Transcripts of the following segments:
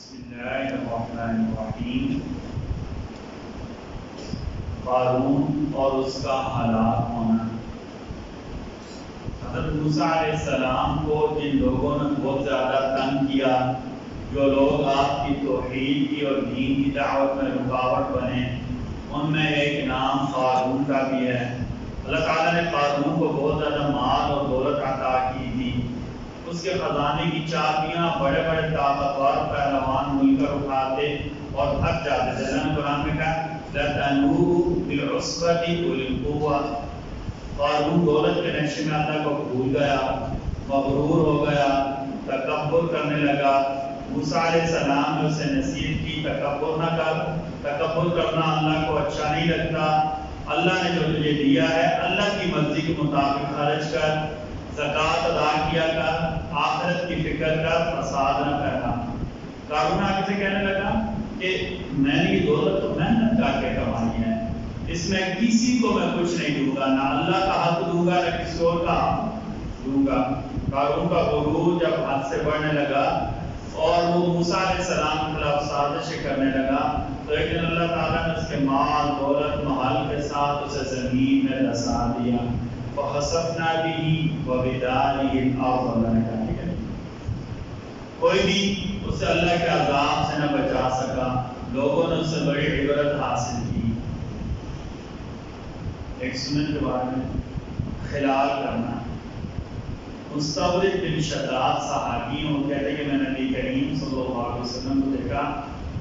بسم اللہ الرحمن الرحیم۔ قارون اور اس کا ہلاک ہونا۔ حضرت موسیٰ علیہ السلام کو جن لوگوں نے بہت زیادہ تنگ کیا، جو لوگ آپ کی توحید کی اور دین کی دعوت میں رکاوٹ بنے، ان میں ایک نام قارون کا بھی ہے۔ اللہ تعالیٰ نے قارون کو بہت زیادہ مال اور دولت عطا کی تھی۔ اس کے خزانے کی چابیاں بڑے بڑے طاقتور پہلوان مل کر اٹھاتے اور تھک جاتے تھے۔ اللہ نے قرآن میں کہا لَتَنُوءُ بِالْعُصْبَةِ أُولِي الْقُوَّةِ۔ قارون دولت کے نشے میں اللہ کو بھول گیا، مغرور ہو گیا، تکبر کرنے لگا۔ موسیٰ علیہ السلام نے اسے نصیحت کی تکبر نہ کر، تکبر کرنا اللہ کو اچھا نہیں لگتا۔ اللہ نے جو تجھے دیا ہے اللہ کی مرضی کے مطابق خرچ کر، زکوٰۃ ادا کیا کر، آخرت کی فکر کر، فساد نہ کرنا۔ قارون آگے سے کہنے لگا کہ میں نے یہ دولت تو محنت کر کے کمائی ہے، اس میں کسی کو میں کچھ نہیں دوں گا، نہ اللہ کا حق دوں گا نہ کسی اور کا حق دوں گا۔ قارون کا غرور جب حد سے بڑھنے لگا اور وہ موسیٰ علیہ السلام کے خلاف سازشیں کرنے لگا تو ایک دن اللہ تعالیٰ نے اس کے مال دولت محل کے ساتھ اسے زمین میں دھسا دیا۔ فَخَسَفْنَا بِهِ وَبِدَارِهِ الْأَرْضَ، اللہ نے کہا ٹھیک ہے، کوئی بھی اسے اللہ کے عذاب سے نہ بچا سکا۔ لوگوں نے اسے بڑی عبرت حاصل کی۔ ایک سنن کے بارے میں خلال کرنا۔ مستورد بن شداد صحابی ہیں، وہ کہتے ہیں کہ میں نبی کریم صلی اللہ علیہ وسلم کو دیکھا،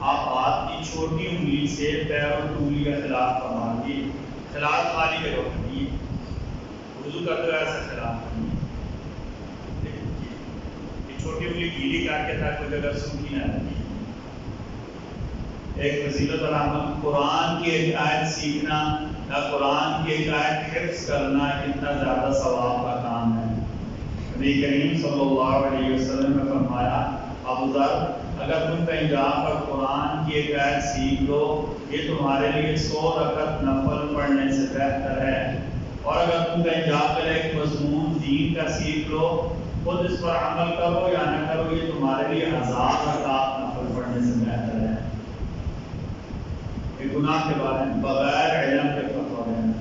آپ ہاتھ کی چھوٹی انگلی سے پیر اور انگلی کا خلاف فرما دیے۔ خلاف خالی کے وقت دیے، وضو کرتے ہوئے ایسا خلاف نہیں، یہ چھوٹی انگلی گیلی کر کے تاکہ کوئی جگہ سوکھی نہ رہتی۔ ایک فضیلت اور عمل، قرآن کی ایک آیت سیکھنا یا قرآن کی ایک آیت حفظ کرنا کتنا زیادہ ثواب کا کام ہے۔ نبی کریم صلی اللہ علیہ وسلم نے فرمایا، ابو ذر اگر تم کہیں جا کر قرآن کی ایک آیت سیکھ لو، یہ تمہارے لیے 100 رکعت نفل پڑھنے سے بہتر ہے، اور اگر تم کہیں جا کر ایک مضمون دین کا سیکھ لو، خود اس پر عمل کرو یا نہ کرو، یہ تمہارے لیے 1000 رکعت نفل پڑھنے سے بہتر ہے۔ یہ گناہ کے بارے میں بغیر علم کے فتویٰ دینا۔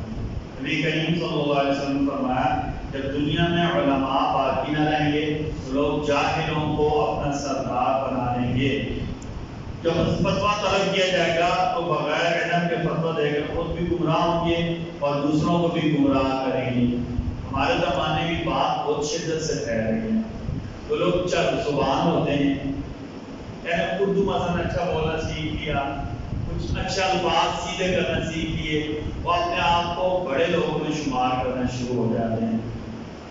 نبی کریم صلی اللہ علیہ وسلم نے فرمایا، جب دنیا میں علماء باقی نہ رہیں گے تو لوگ جاہلوں کو اپنا سردار بنا لیں گے۔ جب فتویٰ طلب کیا جائے گا تو بغیر علم کے فتویٰ دے کر خود بھی گمراہ ہوں گے اور دوسروں کو بھی گمراہ کریں گے۔ ہمارے زمانے کی بات بہت شدت سے پھیل رہی ہے۔ تو لوگ چند زبان ہوتے ہیں، اردو مثلا اچھا بولنا سیکھ لیا، کچھ اچھا الفاظ سیدھے کرنا سیکھ لیے، وہ اپنے آپ کو بڑے لوگوں میں شمار کرنا شروع ہو جاتے ہیں۔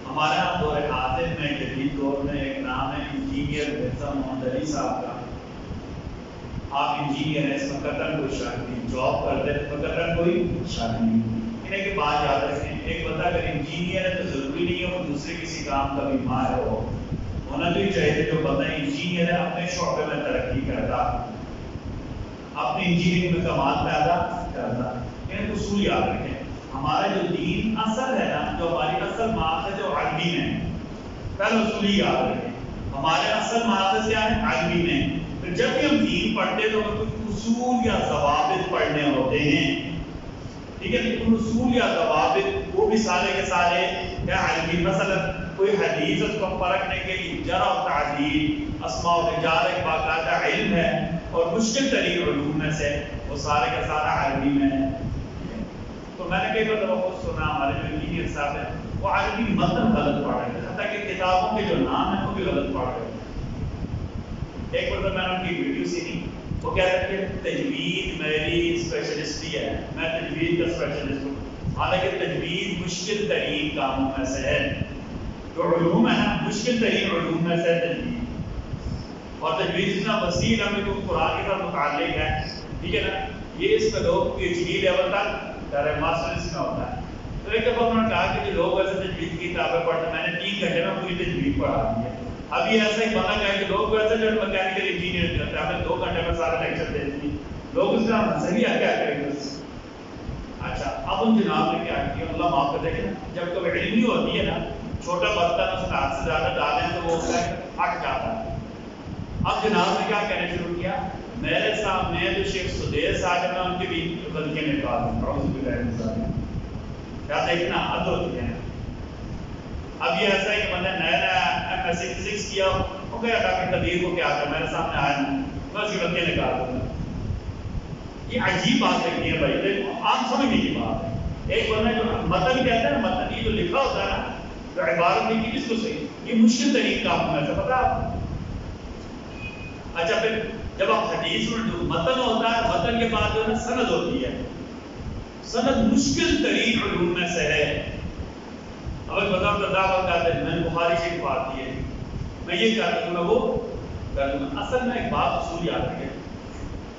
ہمارے یہاں دور حاضر میں جدید دور میں ایک نام ہے انجینئر مرزا محمد علی صاحب کا۔ آپ انجینئر ہیں، اس میں قطعاً کوئی شک نہیں، جاب کرتے ہیں تو قطعاً کوئی شک نہیں۔ انہیں کہ بات یاد رکھیں، ایک بندہ اگر انجینئر ہے تو ضروری نہیں ہے وہ دوسرے کسی کام کا بھی ماہر ہو، ہونا تو ہی چاہیے جو بندہ انجینئر ہے اپنے شعبے میں ترقی کرتا، اپنی انجینئرنگ میں کمال پیدا کرتا۔ انہیں اصول یاد رکھیں، ہمارا جو دین اصل ہے نا، جو ہماری اصل ماخذ ہے جو عربی میں ہے، پہلے اصول ہی یاد رکھیں، ہمارے اصل ماخذ کیا ہے؟ عربی میں۔ پھر جب بھی ہم دین پڑھتے تو ہمیں کچھ اصول یا ضوابط پڑھنے ہوتے ہیں، ٹھیک ہے؟ ان اصول یا ضوابط وہ بھی سارے کے سارے کیا عربی، مثلا کوئی حدیث اس کو پرکھنے کے لیے جرح و تعدیل، اسماء و رجال ایک باقاعدہ علم ہے اور مشکل ترین علوم میں سے وہ سارے کا سارا عربی میں ہے۔ تو میں نے کئی بار خود سنا، ہمارے جو انجینئر صاحب ہیں وہ عربی متن غلط پڑھ رہے تھے، حتیٰ کہ کتابوں کے جو نام ہیں وہ بھی غلط پڑھ رہے تھے۔ ایک بار میں نے ان کی ویڈیو سنی، وہ کہہ رہے تھے کہ تجوید میری اسپیشلسٹی ہے، میں تجوید کا اسپیشلسٹ ہوں، حالانکہ تجوید مشکل ترین کاموں میں سے ہے۔ جو علوم ہے نا، مشکل ترین علوم میں سے تجوید، اور تجوید اتنا وسیع ہے کہ قرآن کے ساتھ متعلق ہے، ٹھیک ہے نا؟ یہ اس میں لوگ پی ایچ ڈی لیول تک ماسٹر اس میں ہوتا ہے۔ تو ایک دفعہ انہوں نے کہا کہ جو لوگ ایسے تجوید کی کتابیں پڑھتے ہیں، میں نے 3 گھنٹے میں پوری تجوید پڑھا دی ہے۔ اب یہ ایسا ہی بنا گیا کہ لوگ ویسے جو میکینیکل انجینئر کرتے ہیں، ہمیں 2 گھنٹے میں سارا لیکچر دے دی، لوگ اس کا صحیح ہے کیا کریں گے؟ اچھا، اب ان جناب نے کیا کیا، اللہ معاف کر دے، جب کبھی علمی ہوتی ہے نا، چھوٹا برتن اس میں ہاتھ سے زیادہ ڈالیں تو وہ ہٹ جاتا ہے۔ اب جناب نے کیا کہنا شروع کیا، میرے سامنے جو شیخ سدیس صاحب میں ان کی بھی غلطیاں نکال دیں، کیا دیکھنا حد ہوتی ہے۔ اب یہ ایسا ہے کہ بندہ نیا نیا ایم ایس سی فزکس کیا وہ گیا ڈاکٹر قدیر کو کیا کر میرے سامنے آیا نا بس یہ غلطیاں نکال دوں گا۔ یہ عجیب بات لگتی ہے بھائی، دیکھو عام سمجھنے کی بات ہے۔ ایک بندہ جو متن کہتا ہے نا، متن یہ جو لکھا ہوتا ہے نا، جو عبارت لکھی کس کو صحیح، یہ مشکل ترین کام ہے، ایسا پتا آپ کو؟ اچھا پھر جب آپ حدیث میں متن ہوتا ہے، متن کے بعد جو ہے نا سند ہوتی ہے، سند مشکل ترین علوم میں سے ہے۔ اب ایک بندہ دعویٰ کرتے ہیں میں نے بخاری شریف پڑھی ہے، میں یہ کر دوں گا وہ کر دوں گا۔ اصل میں ایک بات اصول یاد رکھیں،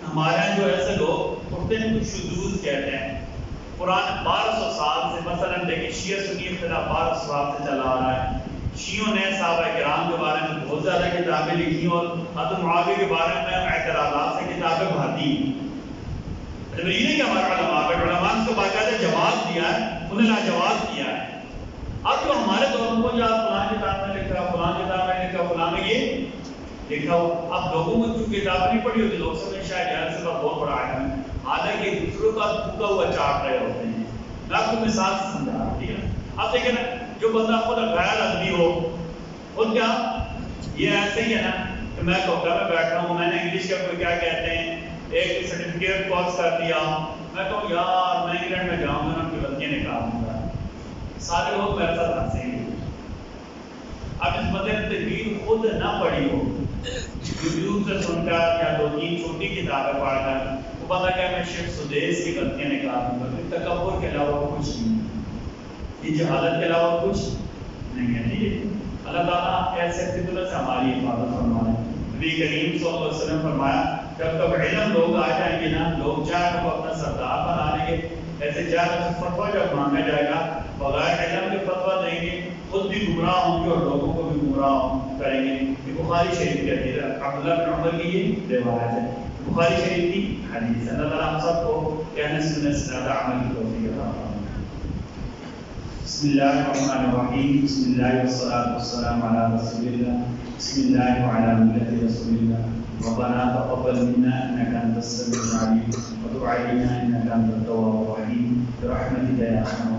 ہمارے یہاں جو ایسے لوگ اٹھتے ہیں کچھ شذوذ کہتے ہیں، قرآن 1200 سال سے مثلا دیکھیں شیعہ سنی اختلاف 1200 سال سے چلا آ رہا ہے۔ شیعوں نے صحابہ کرام کے بارے میں بہت زیادہ کتابیں لکھی اور حضرت معاویہ کے بارے میں اعتراضات سے کتابیں بھاتی۔ یہ نہیں کہ ہمارے علماء نے اس کو باقاعدہ جواب دیا ہے، انہوں نے لاجواب کیا ہے۔ اب جو ہمارے دور کو یا فلاں کتاب میں لکھا، فلاں کتاب میں لکھا، فلاں میں یہ لکھا ہو، اب لوگوں میں جو کتاب نہیں پڑھی ہوتی لوگ سمجھ شاید یار سے بہت بڑا عالم ہے، حالانکہ دوسروں کا پھوکا ہوا چاٹ رہے ہوتے ہیں۔ میں آپ کو مثال سے سمجھا رہا ہوں، ٹھیک ہے؟ اب دیکھیں نا، جو بندہ خود غیر ادبی ہو، خود کیا یہ ایسے ہی ہے نا کہ میں کوکا میں بیٹھا ہوں، میں نے انگلش کا کوئی کیا کہتے ہیں ایک سرٹیفکیٹ کورس کر دیا، میں کہوں یار میں انگلینڈ میں جاؤں گا نا کہ غلطیاں نکالوں گا، سارے لوگ میرے ساتھ ہنسیں گے۔ اب اس بندے نے تجوید خود نہ پڑھی ہو، یوٹیوب سے سن کر یا 2-3 چھوٹی کتابیں پڑھ کر وہ بندہ کہ میں شیخ سدیس کی غلطیاں نکالوں گا، تکبر کے علاوہ کچھ نہیں، یہ جہالت کے علاوہ کچھ نہیں ہے۔ ٹھیک ہے، اللہ تعالیٰ ایسے فطرت سے ہماری حفاظت فرمائے۔ نبی کریم صلی اللہ علیہ وسلم فرمایا جب تک علم لوگ آ جائیں گے نا، لوگ چاہے وہ اپنا سردار بنا لیں گے، ایسے چاہے فتویٰ جب مانگا جائے گا بغیر علم کے فتویٰ دیں گے، خود بھی گمراہ ہوں گے اور لوگوں کو بھی گمراہ کریں گے۔ یہ بخاری شریف کی حدیث ہے، عبداللہ بن عمر کی یہ روایت ہے، بخاری شریف کی حدیث ہے۔ اللہ تعالیٰ ہم سب کو کہنے سننے سے زیادہ عمل کی توفیق عطا فرمائے۔ بسم اللہ الرحمن الرحیم، بسم اللہ والصلاة والسلام علی رسول اللہ، بسم اللہ وعلی ملت رسول اللہ، ربنا تقبل منا انک انت السمیع العلیم وتب علینا انک انت التواب الرحیم برحمتک یا ارحم